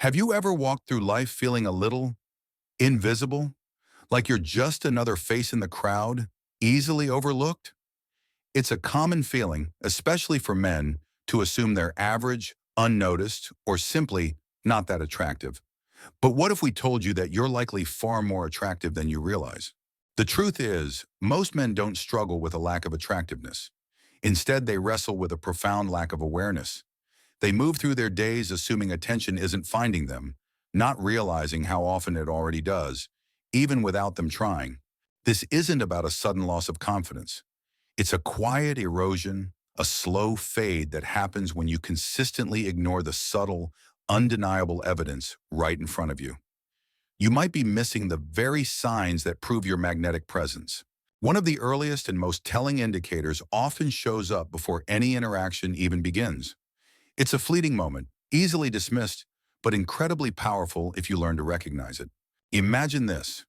Have you ever walked through life feeling a little invisible? Like you're just another face in the crowd, easily overlooked? It's a common feeling, especially for men, to assume they're average, unnoticed, or simply not that attractive. But what if we told you that you're likely far more attractive than you realize? The truth is, most men don't struggle with a lack of attractiveness. Instead, they wrestle with a profound lack of awareness. They move through their days assuming attention isn't finding them, not realizing how often it already does, even without them trying. This isn't about a sudden loss of confidence. It's a quiet erosion, a slow fade that happens when you consistently ignore the subtle, undeniable evidence right in front of you. You might be missing the very signs that prove your magnetic presence. One of the earliest and most telling indicators often shows up before any interaction even begins. It's a fleeting moment, easily dismissed, but incredibly powerful if you learn to recognize it. Imagine this.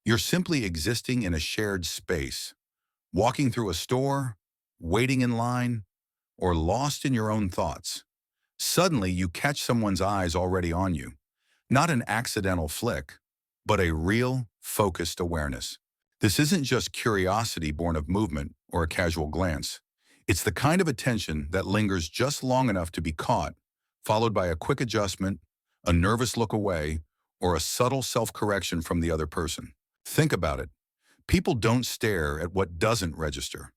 You're simply existing in a shared space, walking through a store, waiting in line, or lost in your own thoughts. Suddenly, you catch someone's eyes already on you. Not an accidental flick, but a real, focused awareness. This isn't just curiosity born of movement or a casual glance. It's the kind of attention that lingers just long enough to be caught, followed by a quick adjustment, a nervous look away, or a subtle self-correction from the other person. Think about it. People don't stare at what doesn't register.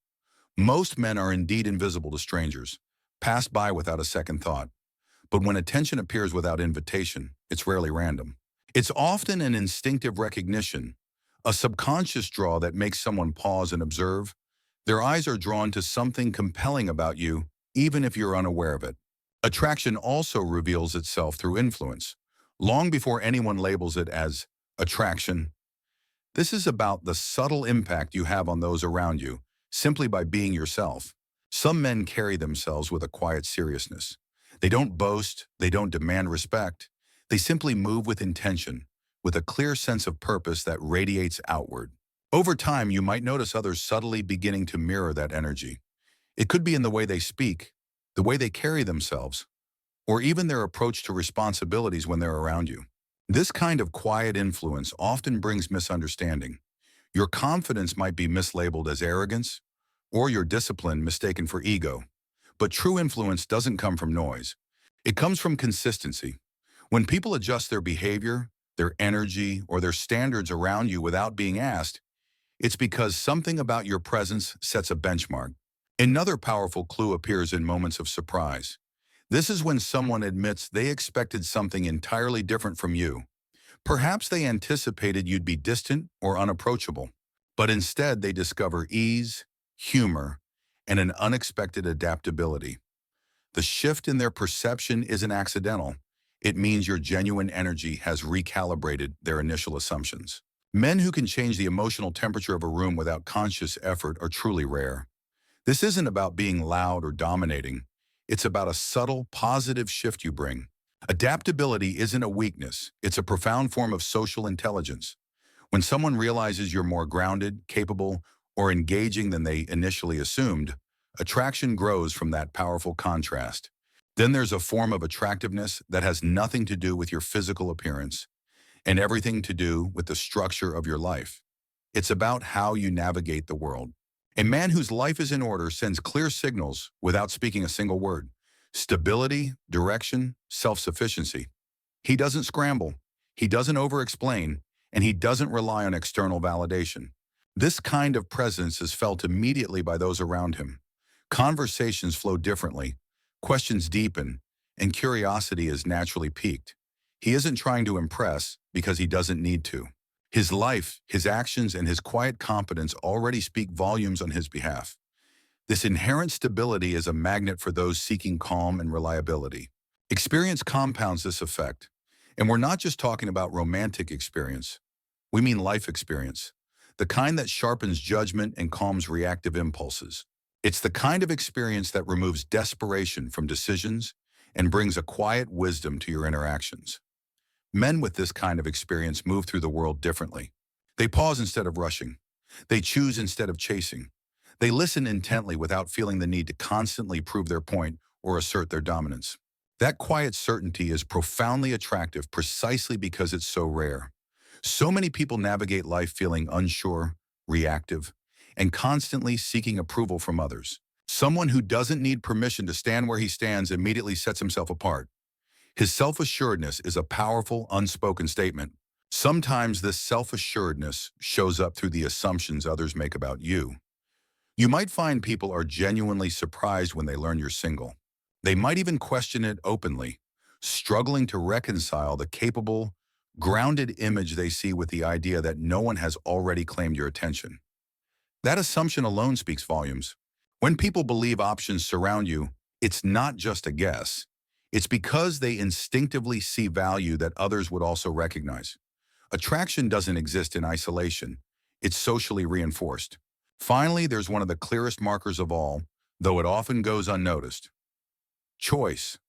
Most men are indeed invisible to strangers, pass by without a second thought. But when attention appears without invitation, it's rarely random. It's often an instinctive recognition, a subconscious draw that makes someone pause and observe. Their eyes are drawn to something compelling about you, even if you're unaware of it. Attraction also reveals itself through influence. Long before anyone labels it as attraction, this is about the subtle impact you have on those around you, simply by being yourself. Some men carry themselves with a quiet seriousness. They don't boast, they don't demand respect. They simply move with intention, with a clear sense of purpose that radiates outward. Over time, you might notice others subtly beginning to mirror that energy. It could be in the way they speak, the way they carry themselves, or even their approach to responsibilities when they're around you. This kind of quiet influence often brings misunderstanding. Your confidence might be mislabeled as arrogance, or your discipline mistaken for ego. But true influence doesn't come from noise. It comes from consistency. When people adjust their behavior, their energy, or their standards around you without being asked, it's because something about your presence sets a benchmark. Another powerful clue appears in moments of surprise. This is when someone admits they expected something entirely different from you. Perhaps they anticipated you'd be distant or unapproachable, but instead they discover ease, humor, and an unexpected adaptability. The shift in their perception isn't accidental. It means your genuine energy has recalibrated their initial assumptions. Men who can change the emotional temperature of a room without conscious effort are truly rare. This isn't about being loud or dominating. It's about a subtle, positive shift you bring. Adaptability isn't a weakness. It's a profound form of social intelligence. When someone realizes you're more grounded, capable, or engaging than they initially assumed, attraction grows from that powerful contrast. Then there's a form of attractiveness that has nothing to do with your physical appearance and everything to do with the structure of your life. It's about how you navigate the world. A man whose life is in order sends clear signals without speaking a single word. Stability, direction, self-sufficiency. He doesn't scramble, he doesn't over-explain, and he doesn't rely on external validation. This kind of presence is felt immediately by those around him. Conversations flow differently, questions deepen, and curiosity is naturally piqued. He isn't trying to impress because he doesn't need to. His life, his actions, and his quiet competence already speak volumes on his behalf. This inherent stability is a magnet for those seeking calm and reliability. Experience compounds this effect. And we're not just talking about romantic experience. We mean life experience, the kind that sharpens judgment and calms reactive impulses. It's the kind of experience that removes desperation from decisions and brings a quiet wisdom to your interactions. Men with this kind of experience move through the world differently. They pause instead of rushing. They choose instead of chasing. They listen intently without feeling the need to constantly prove their point or assert their dominance. That quiet certainty is profoundly attractive precisely because it's so rare. So many people navigate life feeling unsure, reactive, and constantly seeking approval from others. Someone who doesn't need permission to stand where he stands immediately sets himself apart. His self-assuredness is a powerful, unspoken statement. Sometimes this self-assuredness shows up through the assumptions others make about you. You might find people are genuinely surprised when they learn you're single. They might even question it openly, struggling to reconcile the capable, grounded image they see with the idea that no one has already claimed your attention. That assumption alone speaks volumes. When people believe options surround you, it's not just a guess. It's because they instinctively see value that others would also recognize. Attraction doesn't exist in isolation. It's socially reinforced. Finally, there's one of the clearest markers of all, though it often goes unnoticed. Choice.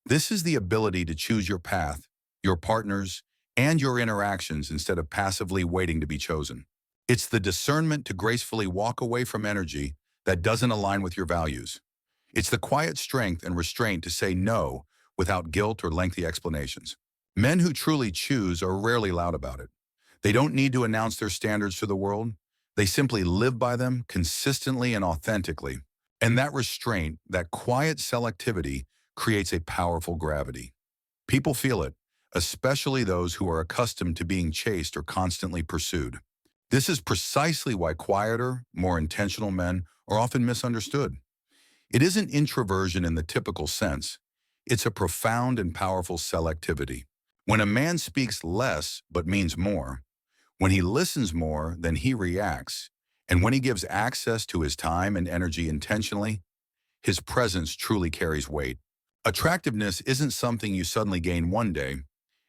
This is the ability to choose your path, your partners, and your interactions instead of passively waiting to be chosen. It's the discernment to gracefully walk away from energy that doesn't align with your values. It's the quiet strength and restraint to say no without guilt or lengthy explanations. Men who truly choose are rarely loud about it. They don't need to announce their standards to the world. They simply live by them consistently and authentically. And that restraint, that quiet selectivity, creates a powerful gravity. People feel it, especially those who are accustomed to being chased or constantly pursued. This is precisely why quieter, more intentional men are often misunderstood. It isn't introversion in the typical sense. It's a profound and powerful selectivity. When a man speaks less but means more, when he listens more than he reacts, and when he gives access to his time and energy intentionally, his presence truly carries weight. Attractiveness isn't something you suddenly gain one day.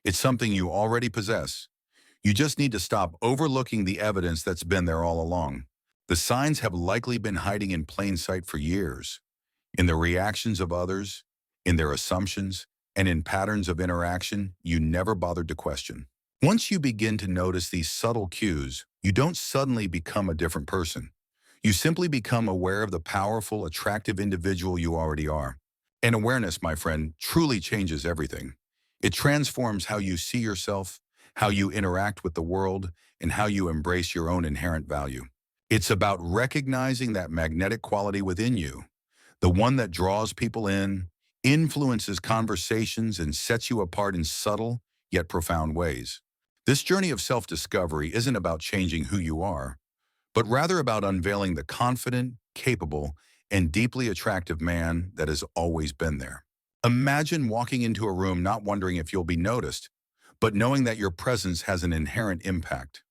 It's something you already possess. You just need to stop overlooking the evidence that's been there all along. The signs have likely been hiding in plain sight for years, in the reactions of others, in their assumptions, and in patterns of interaction you never bothered to question. Once you begin to notice these subtle cues, you don't suddenly become a different person. You simply become aware of the powerful, attractive individual you already are. And awareness, my friend, truly changes everything. It transforms how you see yourself, how you interact with the world, and how you embrace your own inherent value. It's about recognizing that magnetic quality within you, the one that draws people in, influences conversations, and sets you apart in subtle yet profound ways. This journey of self-discovery isn't about changing who you are, but rather about unveiling the confident, capable, and deeply attractive man that has always been there. Imagine walking into a room not wondering if you'll be noticed, but knowing that your presence has an inherent impact.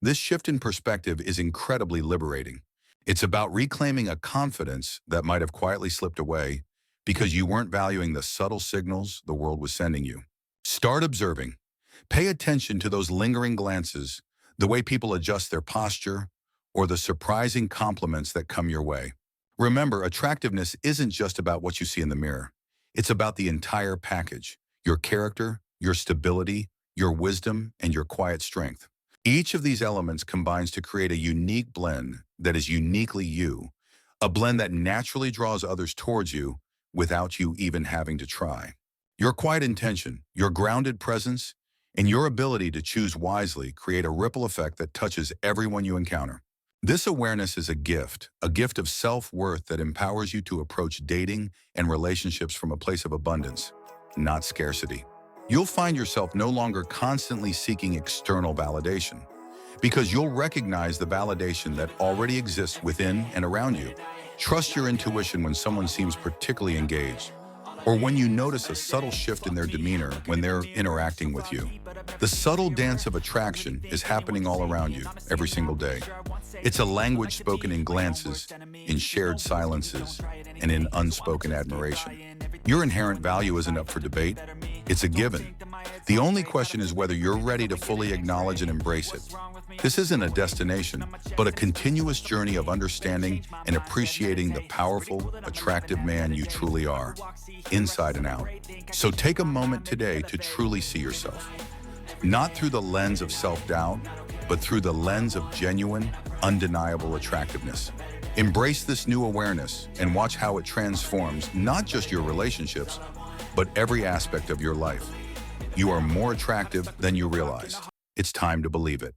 This shift in perspective is incredibly liberating. It's about reclaiming a confidence that might have quietly slipped away because you weren't valuing the subtle signals the world was sending you. Start observing. Pay attention to those lingering glances, the way people adjust their posture, or the surprising compliments that come your way. Remember, attractiveness isn't just about what you see in the mirror. It's about the entire package: your character, your stability, your wisdom, and your quiet strength. Each of these elements combines to create a unique blend that is uniquely you, a blend that naturally draws others towards you without you even having to try. Your quiet intention, your grounded presence, and your ability to choose wisely create a ripple effect that touches everyone you encounter. This awareness is a gift of self-worth that empowers you to approach dating and relationships from a place of abundance, not scarcity. You'll find yourself no longer constantly seeking external validation, because you'll recognize the validation that already exists within and around you. Trust your intuition when someone seems particularly engaged, or when you notice a subtle shift in their demeanor when they're interacting with you. The subtle dance of attraction is happening all around you every single day. It's a language spoken in glances, in shared silences, and in unspoken admiration. Your inherent value isn't up for debate. It's a given. The only question is whether you're ready to fully acknowledge and embrace it. This isn't a destination, but a continuous journey of understanding and appreciating the powerful, attractive man you truly are, inside and out. So take a moment today to truly see yourself, not through the lens of self-doubt, but through the lens of genuine, undeniable attractiveness. Embrace this new awareness and watch how it transforms not just your relationships, but every aspect of your life. You are more attractive than you realize. It's time to believe it.